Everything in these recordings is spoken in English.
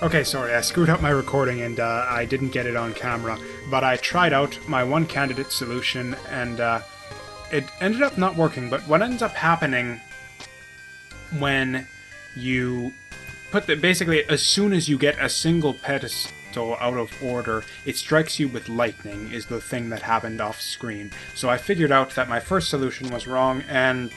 Okay, sorry, I screwed up my recording and I didn't get it on camera, but I tried out my one candidate solution and it ended up not working. But what ends up happening when you put the... basically, as soon as you get a single pedestal out of order, it strikes you with lightning, is the thing that happened off screen. So I figured out that my first solution was wrong, and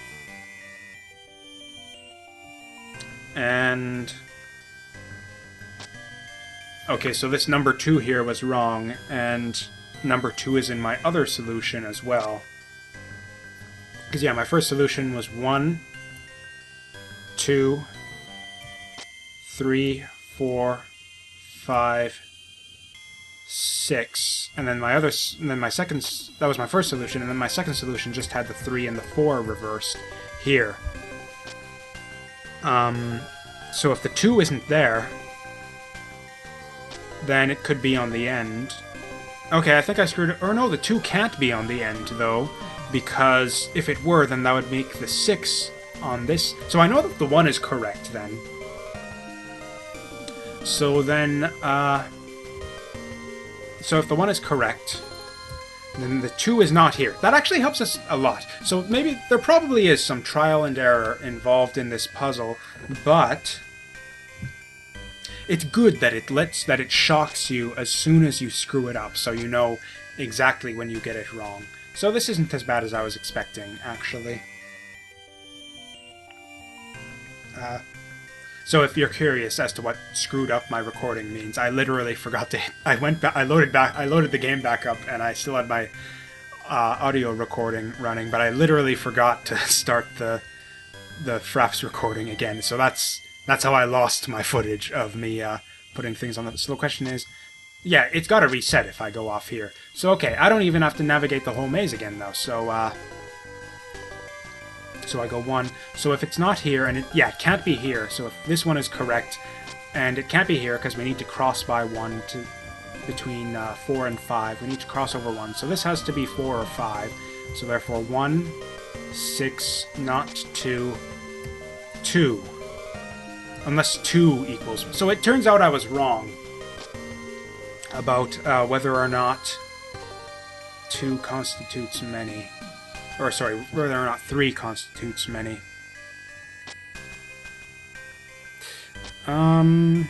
okay, so this number 2 here was wrong, and number 2 is in my other solution as well. Because, yeah, my first solution was 1, 2, 3, 4, 5, 6, and then my second, that was my first solution, and then my second solution just had the 3 and the 4 reversed here. So if the 2 isn't there, then it could be on the end. Okay, I think I screwed it. Or no, the 2 can't be on the end, though, because if it were, then that would make the 6 on this. So I know that the 1 is correct, then. So then, so if the 1 is correct, then the 2 is not here. That actually helps us a lot. So maybe there probably is some trial and error involved in this puzzle, but it's good that it shocks you as soon as you screw it up, so you know exactly when you get it wrong. So this isn't as bad as I was expecting, actually. So if you're curious as to what screwed up my recording means, I literally forgot to... I loaded the game back up, and I still had my audio recording running, but I literally forgot to start the Fraps recording again. So that's how I lost my footage of me putting things on. So the question is, yeah, it's got to reset if I go off here. So okay, I don't even have to navigate the whole maze again though. So so I go 1. So if it's not here, and it can't be here. So if this one is correct, and it can't be here because we need to cross by 1 to between 4 and 5. We need to cross over 1. So this has to be 4 or 5. So therefore 1, 6, not 2, 2. Unless 2 equals... So it turns out I was wrong about whether or not 2 constitutes many. Or, sorry, whether or not 3 constitutes many. I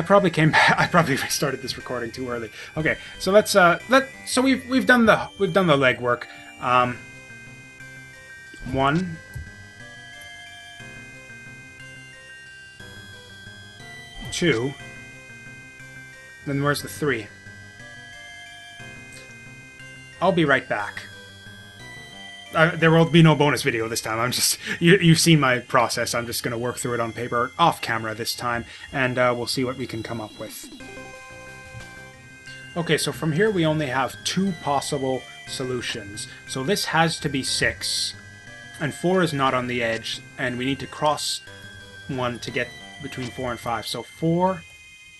probably came back... I probably started this recording too early. Okay, so let's... so we've done the legwork. 1... 2. Then where's the 3? I'll be right back. There will be no bonus video this time. I'm just... You've seen my process. I'm just going to work through it on paper, off camera this time, and we'll see what we can come up with. Okay, so from here we only have 2 possible solutions. So this has to be 6, and 4 is not on the edge, and we need to cross 1 to get between 4 and 5. So 4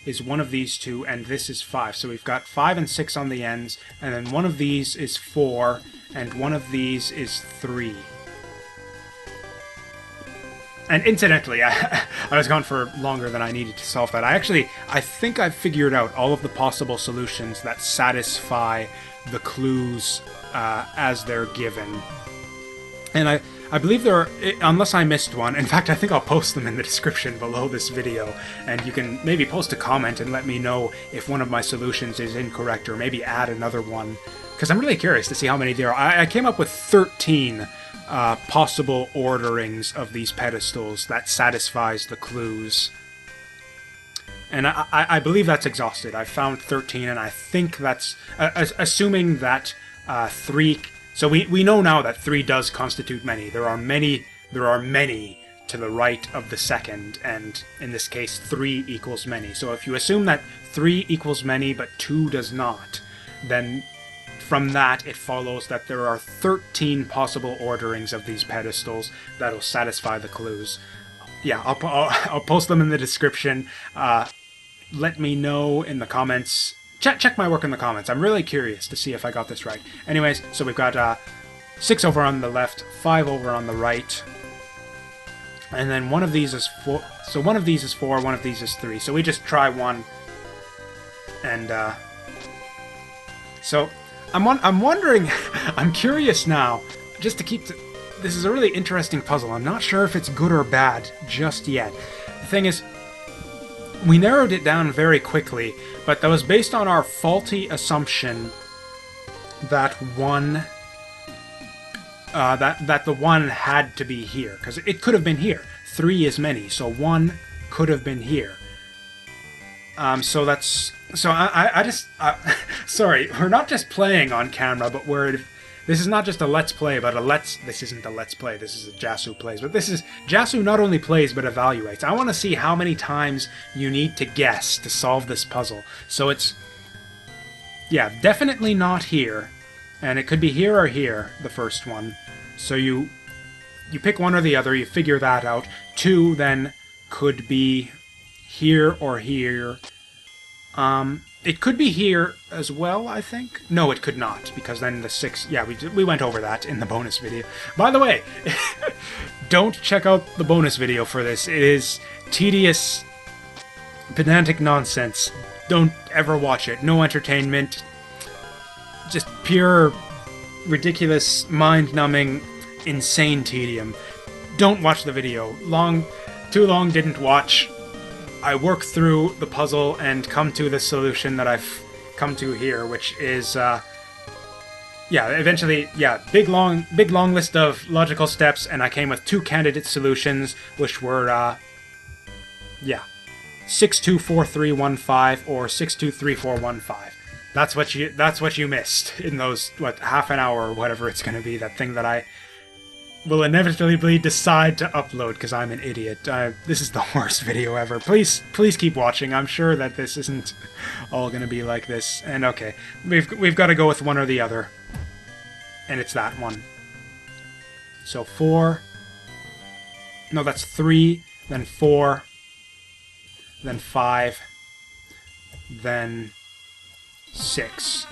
is one of these 2, and this is 5. So we've got 5 and 6 on the ends, and then one of these is 4, and one of these is 3. And incidentally, I was gone for longer than I needed to solve that. I think I've figured out all of the possible solutions that satisfy the clues as they're given. And I believe there are, unless I missed one, in fact I think I'll post them in the description below this video, and you can maybe post a comment and let me know if one of my solutions is incorrect, or maybe add another one, because I'm really curious to see how many there are. I came up with 13 possible orderings of these pedestals that satisfies the clues. And I believe that's exhausted. I found 13, and I think that's... assuming that 3... So we know now that 3 does constitute many. There are many to the right of the second, and in this case 3 equals many. So if you assume that 3 equals many but 2 does not, then from that it follows that there are 13 possible orderings of these pedestals that'll satisfy the clues. Yeah, I'll post them in the description. Let me know in the comments. Check my work in the comments. I'm really curious to see if I got this right. Anyways, so we've got 6 over on the left, 5 over on the right. And then one of these is 4. So one of these is 4, one of these is 3. So we just try one. And, so I'm wondering, I'm curious now, just to keep... This is a really interesting puzzle. I'm not sure if it's good or bad just yet. The thing is, we narrowed it down very quickly, but that was based on our faulty assumption that one... that the 1 had to be here, because it could have been here. 3 is many, so 1 could have been here. So that's... So I just... sorry, we're not just playing on camera, but this is not just a Let's Play, but this isn't a Let's Play, this is a Jasu Plays. But this is... Jasu not only plays, but evaluates. I want to see how many times you need to guess to solve this puzzle. So it's... Yeah, definitely not here. And it could be here or here, the first one. So you pick one or the other, you figure that out. 2 then could be here or here. It could be here as well, I think. No, it could not, because then the 6... Yeah, we went over that in the bonus video. By the way, don't check out the bonus video for this. It is tedious, pedantic nonsense. Don't ever watch it. No entertainment. Just pure, ridiculous, mind-numbing, insane tedium. Don't watch the video. Too long, didn't watch. I work through the puzzle and come to the solution that I've come to here, which is, yeah, eventually, yeah, big long list of logical steps, and I came with 2 candidate solutions, which were, yeah, 624315 or 623415. That's what you missed in those, what, half an hour or whatever it's going to be, that thing that I will inevitably decide to upload because I'm an idiot. This is the worst video ever. Please keep watching. I'm sure that this isn't all going to be like this. And okay, we've got to go with one or the other. And it's that one. So 4. No, that's 3, then 4, then 5, then 6.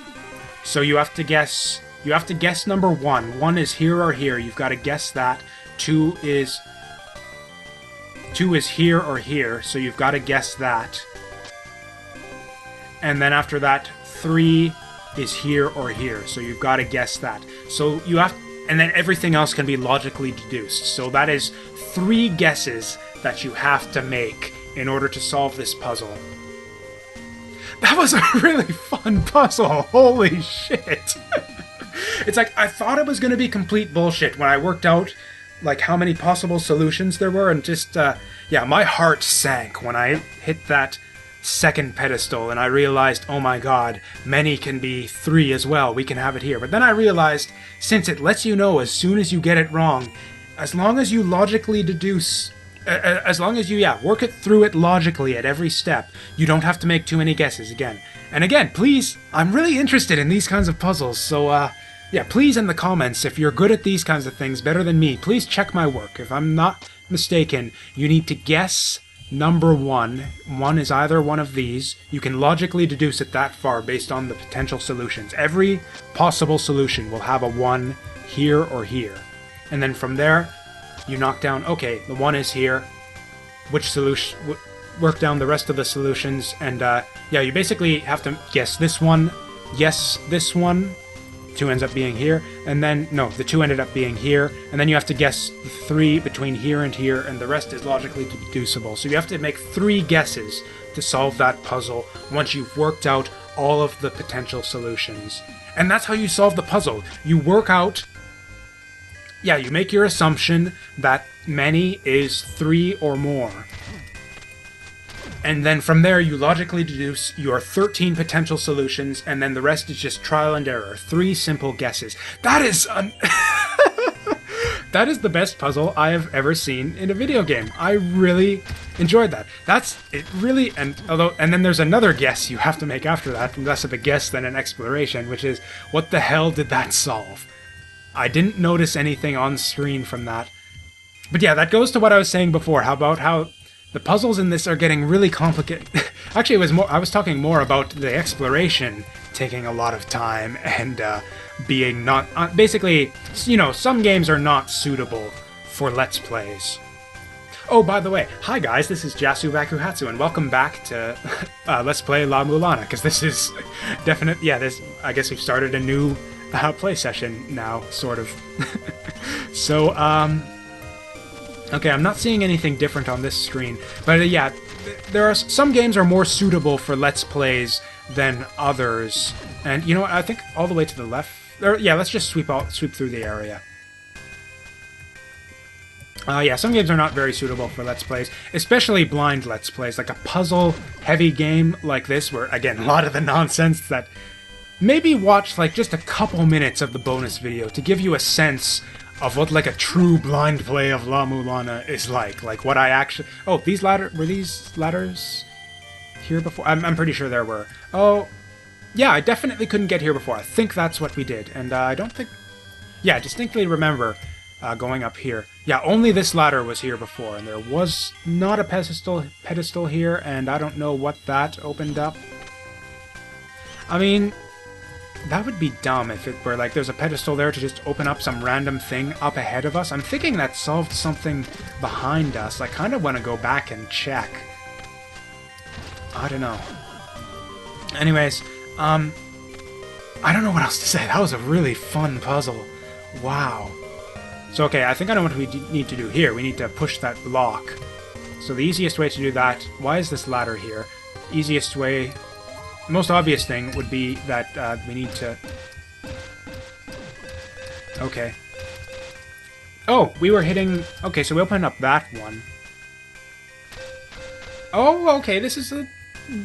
So you have to guess number 1. 1 is here or here. You've got to guess that. 2 is here or here, so you've got to guess that. And then after that, 3 is here or here, so you've got to guess that. So you have, and then everything else can be logically deduced. So that is 3 guesses that you have to make in order to solve this puzzle. That was a really fun puzzle. Holy shit. It's like, I thought it was going to be complete bullshit when I worked out, like, how many possible solutions there were, and just, yeah, my heart sank when I hit that second pedestal, and I realized, oh my god, many can be 3 as well, we can have it here. But then I realized, since it lets you know as soon as you get it wrong, as long as you logically deduce... as long as you, yeah, work it through it logically at every step, you don't have to make too many guesses again. And again, please, I'm really interested in these kinds of puzzles, so, yeah, please in the comments, if you're good at these kinds of things better than me, please check my work. If I'm not mistaken, you need to guess number 1. 1 is either one of these. You can logically deduce it that far based on the potential solutions. Every possible solution will have a 1 here or here. And then from there, you knock down, okay, the 1 is here, which solution, work down the rest of the solutions, and yeah, you basically have to guess this one, yes, this one, 2 ends up being here, and then, no, the 2 ended up being here, and then you have to guess the 3 between here, and the rest is logically deducible. So you have to make 3 guesses to solve that puzzle once you've worked out all of the potential solutions. And that's how you solve the puzzle. You work out... Yeah, you make your assumption that many is 3 or more. And then from there, you logically deduce your 13 potential solutions, and then the rest is just trial and error. 3 simple guesses. That is... that is the best puzzle I have ever seen in a video game. I really enjoyed that. That's it really, and then there's another guess you have to make after that, less of a guess than an exploration, which is, what the hell did that solve? I didn't notice anything on screen from that. But yeah, that goes to what I was saying before, how the puzzles in this are getting really complicated. Actually, I was talking more about the exploration taking a lot of time and being not... basically, you know, some games are not suitable for Let's Plays. Oh, by the way, hi guys, this is Jasu Bakuhatsu, and welcome back to Let's Play La-Mulana, because this is definite. Yeah, this. I guess we've started a new play session now, sort of. So, okay, I'm not seeing anything different on this screen, but yeah, there are some games are more suitable for Let's Plays than others, and you know what? I think all the way to the left. Yeah, let's just sweep through the area. Yeah, some games are not very suitable for Let's Plays, especially blind Let's Plays, like a puzzle-heavy game like this, where, again, a lot of the nonsense that... Maybe watch, like, just a couple minutes of the bonus video to give you a sense of what, like, a true blind play of La-Mulana is like. Like, what I actually... Oh, were these ladders here before? I'm pretty sure there were. Oh, yeah, I definitely couldn't get here before. I think that's what we did, and I don't think... Yeah, I distinctly remember... going up here. Yeah, only this ladder was here before, and there was not a pedestal here, and I don't know what that opened up. I mean, that would be dumb if it were like there's a pedestal there to just open up some random thing up ahead of us. I'm thinking that solved something behind us. I kind of want to go back and check. I don't know. Anyways, I don't know what else to say. That was a really fun puzzle. Wow. So, okay, I think I know what we need to do here. We need to push that block. So the easiest way to do that... Why is this ladder here? Easiest way... The most obvious thing would be that we need to... Okay. Oh, we were hitting... Okay, so we opened up that one. Oh, okay, this is a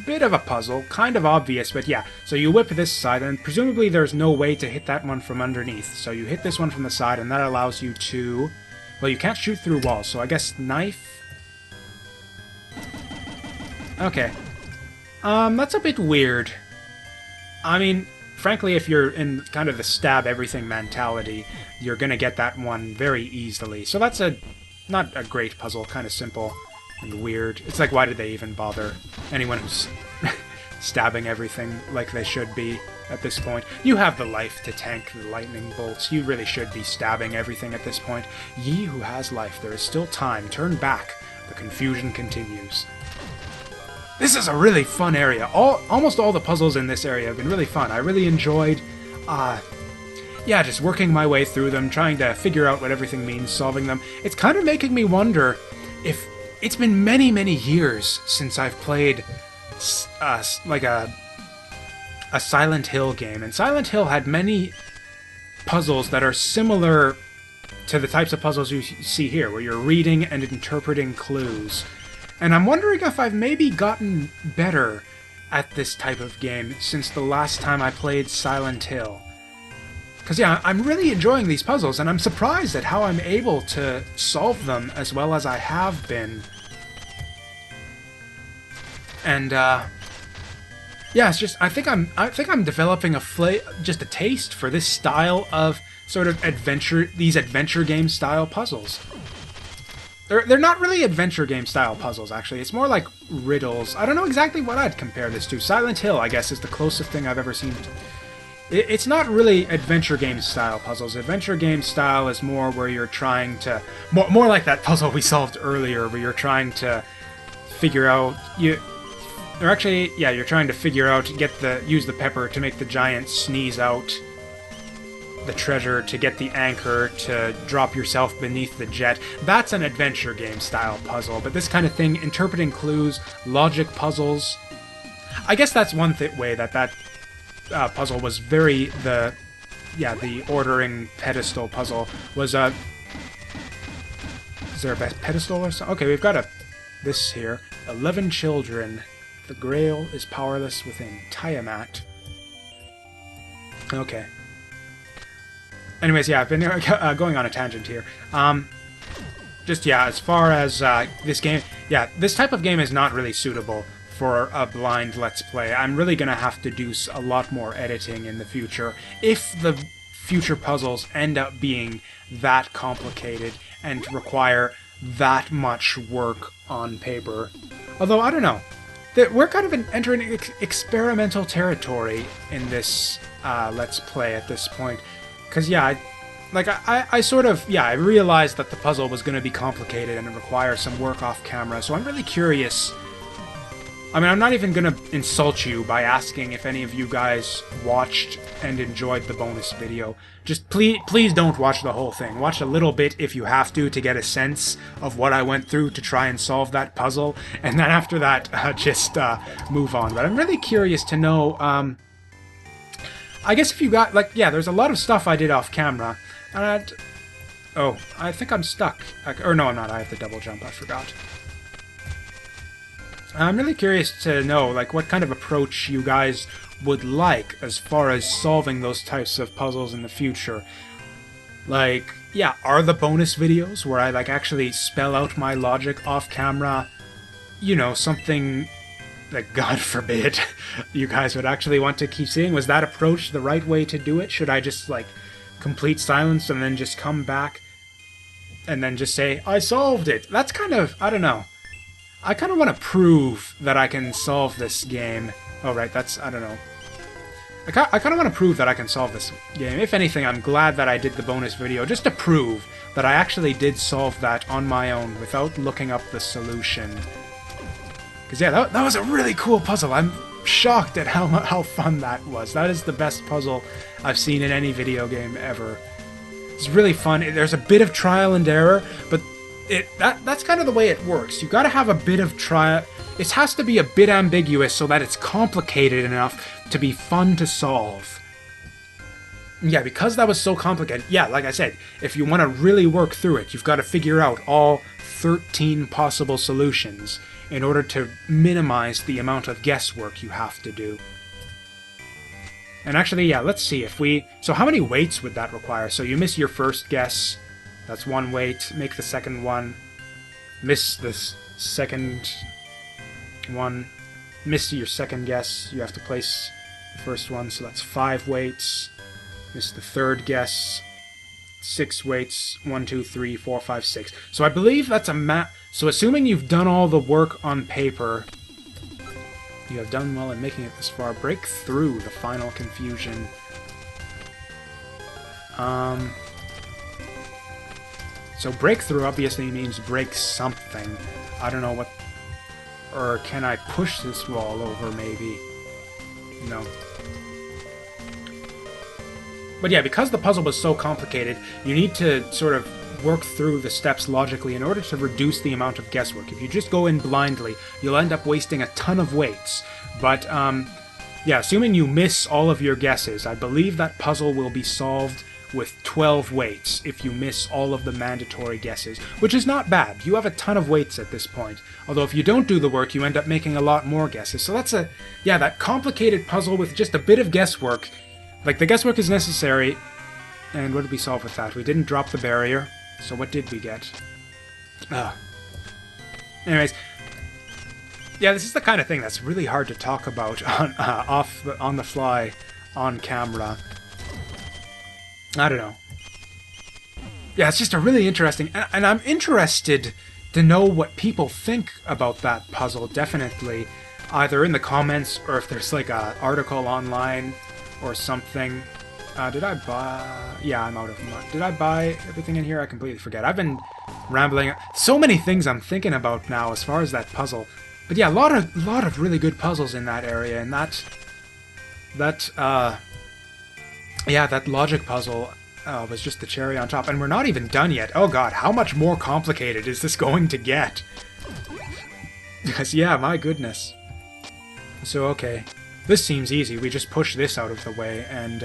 bit of a puzzle. Kind of obvious, but yeah. So you whip this side, and presumably there's no way to hit that one from underneath. So you hit this one from the side, and that allows you to... Well, you can't shoot through walls, so I guess knife? Okay. That's a bit weird. I mean, frankly, if you're in kind of the stab everything mentality, you're gonna get that one very easily. So that's not a great puzzle, kind of simple. And weird. It's like, why did they even bother? Anyone who's stabbing everything like they should be at this point. You have the life to tank the lightning bolts. You really should be stabbing everything at this point. Ye who has life, there is still time. Turn back. The confusion continues. This is a really fun area. Almost all the puzzles in this area have been really fun. I really enjoyed, yeah, just working my way through them, trying to figure out what everything means, solving them. It's kind of making me wonder if... It's been many, many years since I've played like a Silent Hill game, and Silent Hill had many puzzles that are similar to the types of puzzles you see here, where you're reading and interpreting clues. And I'm wondering if I've maybe gotten better at this type of game since the last time I played Silent Hill. Because, yeah, I'm really enjoying these puzzles, and I'm surprised at how I'm able to solve them as well as I have been. And, yeah, it's just, I think I'm developing just a taste for this style of sort of these adventure game style puzzles. They're not really adventure game style puzzles, actually. It's more like riddles. I don't know exactly what I'd compare this to. Silent Hill, I guess, is the closest thing I've ever seen. It's not really adventure game style puzzles. Adventure game style is more where you're trying to... More like that puzzle we solved earlier, where you're trying to figure out... You're trying to figure out, use the pepper to make the giant sneeze out the treasure, to get the anchor, to drop yourself beneath the jet. That's an adventure game style puzzle, but this kind of thing, interpreting clues, logic puzzles... I guess that's one way that puzzle was very... The ordering pedestal puzzle was a... Is there a pedestal or something? Okay, we've got this here. 11 children... The Grail is powerless within Tiamat. Okay. Anyways, yeah, I've been going on a tangent here. Just, yeah, as far as this game... Yeah, this type of game is not really suitable for a blind Let's Play. I'm really going to have to do a lot more editing in the future if the future puzzles end up being that complicated and require that much work on paper. Although, I don't know. We're kind of entering experimental territory in this Let's Play at this point. Because, yeah, like, I sort of, yeah, I realized that the puzzle was going to be complicated and it requires some work off camera, so I'm really curious. I mean, I'm not even going to insult you by asking if any of you guys watched and enjoyed the bonus video. Just please don't watch the whole thing. Watch a little bit if you have to get a sense of what I went through to try and solve that puzzle, and then after that, just move on. But I'm really curious to know, I guess if you got, like, yeah, there's a lot of stuff I did off camera. Oh, I think I'm stuck. Or no, I'm not. I have to double jump. I forgot. I'm really curious to know, like, what kind of approach you guys would like as far as solving those types of puzzles in the future. Like, yeah, are the bonus videos where I, like, actually spell out my logic off camera, you know, something that, God forbid, you guys would actually want to keep seeing? Was that approach the right way to do it? Should I just, like, complete silence and then just come back and then just say, I solved it? That's kind of, I don't know. I kind of want to prove that I can solve this game. Oh, right, that's, I don't know. I kind of want to prove that I can solve this game. If anything, I'm glad that I did the bonus video, just to prove that I actually did solve that on my own without looking up the solution. Because, yeah, that was a really cool puzzle. I'm shocked at how fun that was. That is the best puzzle I've seen in any video game ever. It's really fun. There's a bit of trial and error, but that's kind of the way it works. You got to have a bit of trial. It has to be a bit ambiguous so that it's complicated enough to be fun to solve. Yeah, because that was so complicated. Yeah, like I said, if you want to really work through it, you've got to figure out all 13 possible solutions in order to minimize the amount of guesswork you have to do. And actually, yeah, let's see if we... So how many weights would that require? So you miss your first guess. That's one weight. Make the second one. Miss the second one. Miss your second guess. You have to place the first one, so that's 5 weights. Miss the third guess. 6 weights. 1, 2, 3, 4, 5, 6. So I believe that's a So assuming you've done all the work on paper, you have done well in making it this far. Break through the final confusion. So breakthrough obviously means break something. I don't know what... Or can I push this wall over, maybe? No. But yeah, because the puzzle was so complicated, you need to sort of work through the steps logically in order to reduce the amount of guesswork. If you just go in blindly, you'll end up wasting a ton of weights. But, yeah, assuming you miss all of your guesses, I believe that puzzle will be solved with 12 weights if you miss all of the mandatory guesses, which is not bad. You have a ton of weights at this point. Although if you don't do the work, you end up making a lot more guesses. So that's yeah, that complicated puzzle with just a bit of guesswork. Like, the guesswork is necessary. And what did we solve with that? We didn't drop the barrier. So what did we get? Anyways, yeah, this is the kind of thing that's really hard to talk about on on the fly, on camera. I don't know. Yeah, it's just a really interesting... And I'm interested to know what people think about that puzzle, definitely. Either in the comments, or if there's like an article online or something. Did I buy... Yeah, I'm out of money. Did I buy everything in here? I completely forget. I've been rambling. So many things I'm thinking about now as far as that puzzle. But yeah, a lot of really good puzzles in that area, and yeah, that logic puzzle was just the cherry on top. And we're not even done yet. Oh god, how much more complicated is this going to get? Because, yeah, my goodness. So, okay. This seems easy. We just push this out of the way, and,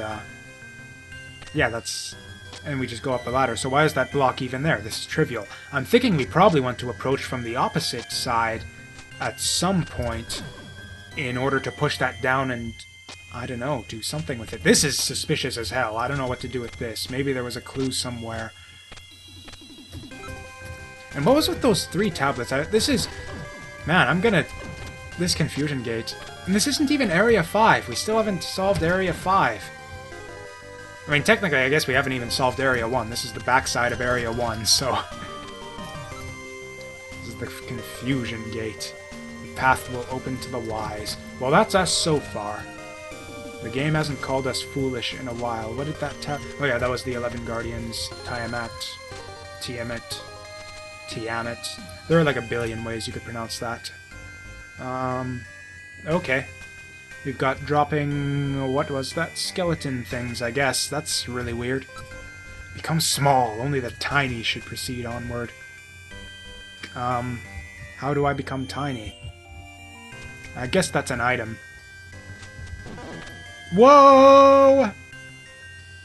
yeah, that's... And we just go up the ladder. So why is that block even there? This is trivial. I'm thinking we probably want to approach from the opposite side at some point in order to push that down and... I don't know, do something with it. This is suspicious as hell. I don't know what to do with this. Maybe there was a clue somewhere. And what was with those 3 tablets? This is... Man, I'm gonna... This confusion gate. And this isn't even Area 5. We still haven't solved Area 5. I mean, technically, I guess we haven't even solved Area 1. This is the backside of Area 1, so... This is the confusion gate. The path will open to the wise. Well, that's us so far. The game hasn't called us foolish in a while. What did that tell? Oh yeah, that was the 11 Guardians. Tiamat. Tiamat. Tiamat. There are like a billion ways you could pronounce that. Okay. We've got dropping... what was that? Skeleton things, I guess. That's really weird. Become small. Only the tiny should proceed onward. How do I become tiny? I guess that's an item. Whoa!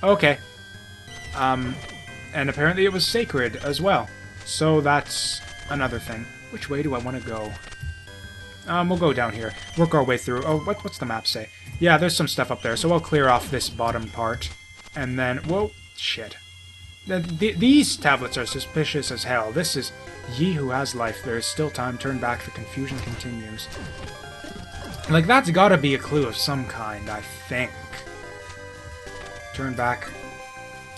Okay. And apparently it was sacred as well. So that's another thing. Which way do I want to go? We'll go down here. Work our way through. Oh, what's the map say? Yeah, there's some stuff up there, so I'll clear off this bottom part. And then... whoa, shit. These tablets are suspicious as hell. This is... ye who has life, there is still time, turn back, the confusion continues. Like, that's gotta be a clue of some kind, I think. Turn back.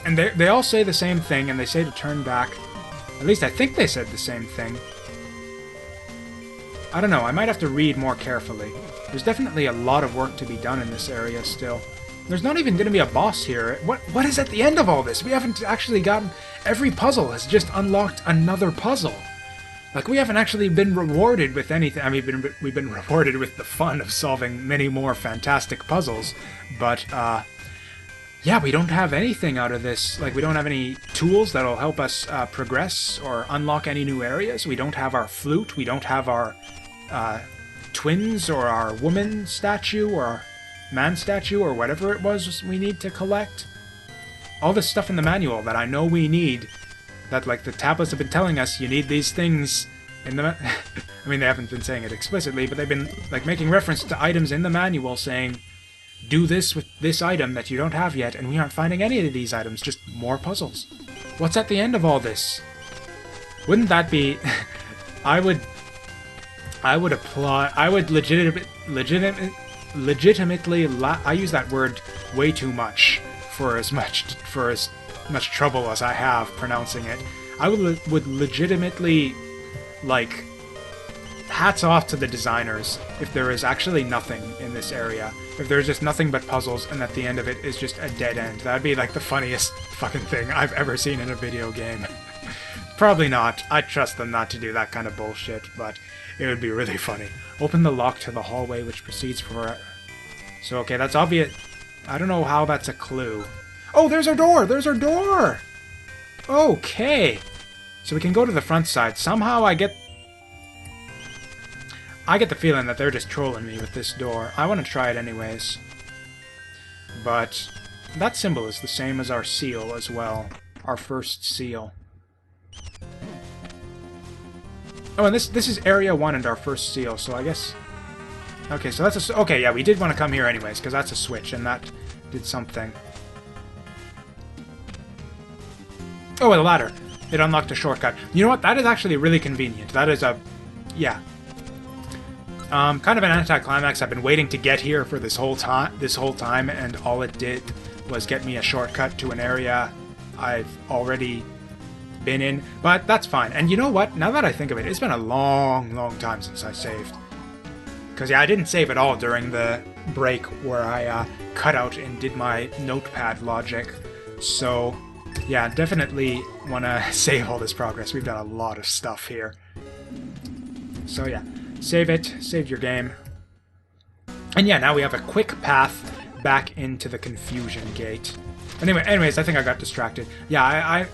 And they all say the same thing, and they say to turn back. At least I think they said the same thing. I don't know, I might have to read more carefully. There's definitely a lot of work to be done in this area still. There's not even going to be a boss here. What is at the end of all this? We haven't actually gotten... every puzzle has just unlocked another puzzle. Like, we haven't actually been rewarded with anything. I mean, we've been rewarded with the fun of solving many more fantastic puzzles. But, yeah, we don't have anything out of this. Like, we don't have any tools that'll help us progress or unlock any new areas. We don't have our flute. We don't have our twins or our woman statue or our man statue or whatever it was we need to collect. All this stuff in the manual that I know we need, that, like, the tablets have been telling us you need these things in the... I mean, they haven't been saying it explicitly, but they've been, like, making reference to items in the manual saying, do this with this item that you don't have yet, and we aren't finding any of these items, just more puzzles. What's at the end of all this? Wouldn't that be... I would legitimately I use that word way too much for as much trouble as I have pronouncing it. I would legitimately, like, hats off to the designers if there is actually nothing in this area. If there's just nothing but puzzles and at the end of it is just a dead end. That'd be like the funniest fucking thing I've ever seen in a video game. Probably not. I trust them not to do that kind of bullshit, but it would be really funny. Open the lock to the hallway which proceeds for... So, okay, that's obvious. I don't know how that's a clue. Oh, there's our door! There's our door! Okay. So we can go to the front side. Somehow I get the feeling that they're just trolling me with this door. I want to try it anyways. But that symbol is the same as our seal as well. Our first seal. Oh, and this is Area 1 and our first seal, so I guess... Okay, so that's a... Okay, yeah, we did want to come here anyways, because that's a switch, and that did something. Oh, and a ladder. It unlocked a shortcut. You know what? That is actually really convenient. That is a... Yeah. Kind of an anticlimax. I've been waiting to get here for this whole time, and all it did was get me a shortcut to an area I've already been in, but that's fine. And you know what? Now that I think of it, it's been a long, long time since I saved. Because, yeah, I didn't save at all during the break where I cut out and did my notepad logic. So, yeah, definitely want to save all this progress. We've done a lot of stuff here. So, yeah, save it. Save your game. And, yeah, now we have a quick path back into the confusion gate. Anyways, I think I got distracted. Yeah,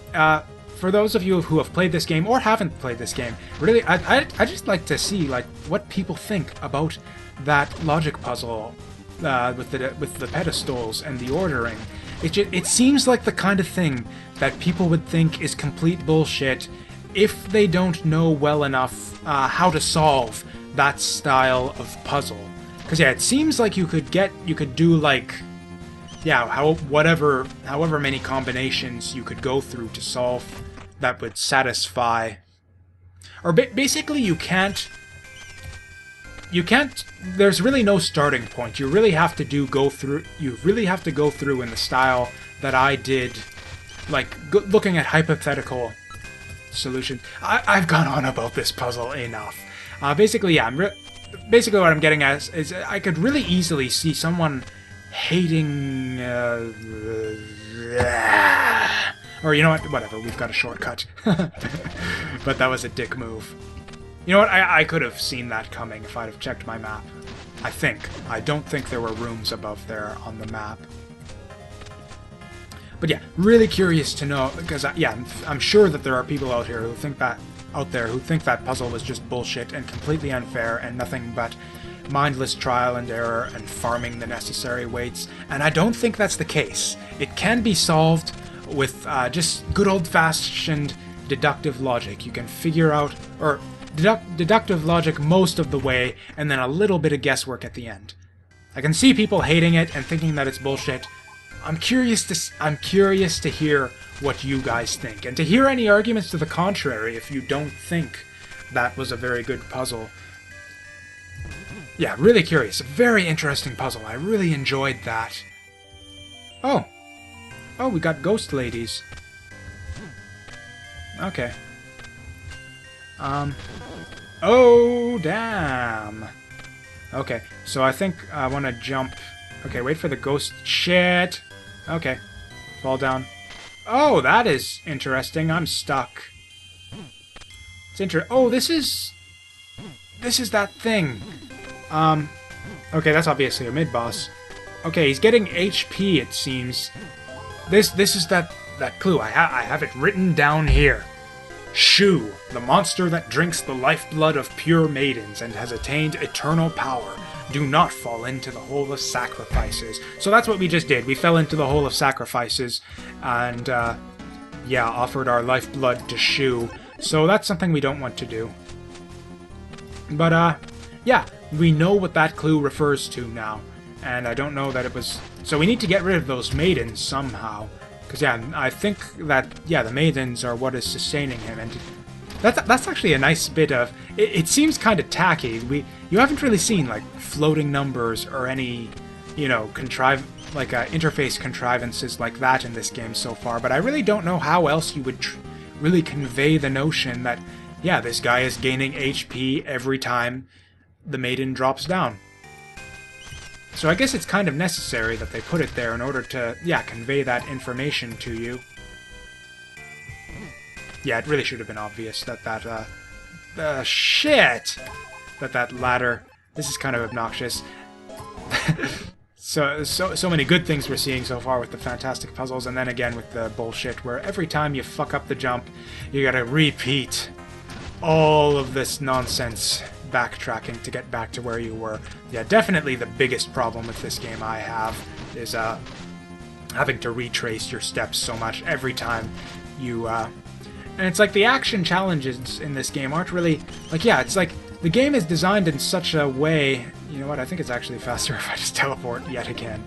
for those of you who have played this game or haven't played this game, really, I just like to see, like, what people think about that logic puzzle with the pedestals and the ordering. It seems like the kind of thing that people would think is complete bullshit if they don't know well enough how to solve that style of puzzle. Because, yeah, it seems like you could do, like, yeah, however many combinations you could go through to solve that would satisfy, or basically you can't, there's really no starting point. You really have to go through in the style that I did, like, looking at hypothetical solution. I've gone on about this puzzle enough. Basically, yeah, basically what I'm getting at is I could really easily see someone hating... or you know what? Whatever, we've got a shortcut. But that was a dick move. You know what? I could have seen that coming if I'd have checked my map. I think. I don't think there were rooms above there on the map. But yeah, really curious to know, because yeah, I'm sure that there are people out here who think that puzzle was just bullshit and completely unfair and nothing but mindless trial and error and farming the necessary weights, and I don't think that's the case. It can be solved with just good old-fashioned deductive logic. You can figure out, or deductive logic most of the way, and then a little bit of guesswork at the end. I can see people hating it and thinking that it's bullshit. I'm curious to hear what you guys think, and to hear any arguments to the contrary if you don't think that was a very good puzzle. Yeah, really curious. A very interesting puzzle. I really enjoyed that. Oh. Oh, we got ghost ladies. Okay. Oh, damn. Okay, so I think I want to jump... Okay, wait for the ghost... Shit! Okay. Fall down. Oh, that is interesting. I'm stuck. It's Oh, this is that thing. Okay, that's obviously a mid-boss. Okay, he's getting HP, it seems. This is that clue. I have it written down here. Shu, the monster that drinks the lifeblood of pure maidens and has attained eternal power. Do not fall into the hole of sacrifices. So that's what we just did. We fell into the hole of sacrifices and, yeah, offered our lifeblood to Shu. So that's something we don't want to do. But, yeah, we know what that clue refers to now. And I don't know that it was... So we need to get rid of those maidens somehow. Because, yeah, I think that, yeah, the maidens are what is sustaining him. And that's actually a nice bit of... It seems kind of tacky. You haven't really seen, like, floating numbers or any, you know, interface contrivances like that in this game so far. But I really don't know how else you would really convey the notion that, yeah, this guy is gaining HP every time the maiden drops down. So I guess it's kind of necessary that they put it there in order to, yeah, convey that information to you. Yeah, it really should have been obvious that shit! That ladder... This is kind of obnoxious. So many good things we're seeing so far with the fantastic puzzles, and then again with the bullshit, where every time you fuck up the jump, you gotta repeat all of this nonsense backtracking to get back to where you were. Yeah, definitely the biggest problem with this game I have is having to retrace your steps so much every time you... And it's like the action challenges in this game aren't really... Like, yeah, it's like the game is designed in such a way... You know what, I think it's actually faster if I just teleport yet again.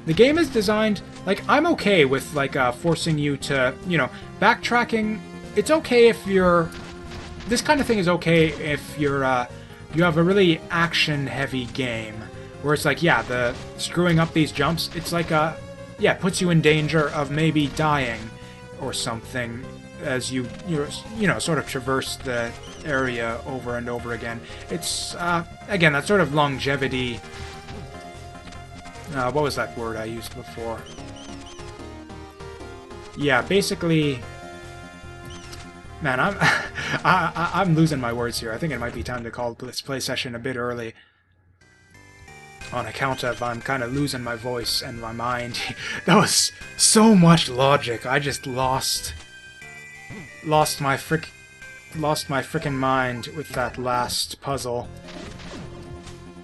The game is designed... Like, I'm okay with, like, forcing you to, you know, backtracking. It's okay if you're... This kind of thing is okay if you're, you have a really action-heavy game. Where it's like, yeah, the screwing up these jumps, it's like, yeah, puts you in danger of maybe dying or something as you know, sort of traverse the area over and over again. It's, again, that sort of longevity... what was that word I used before? Yeah, basically... Man, I'm losing my words here. I think it might be time to call this play session a bit early. On account of I'm kind of losing my voice and my mind. That was so much logic. I just lost my frickin' mind with that last puzzle.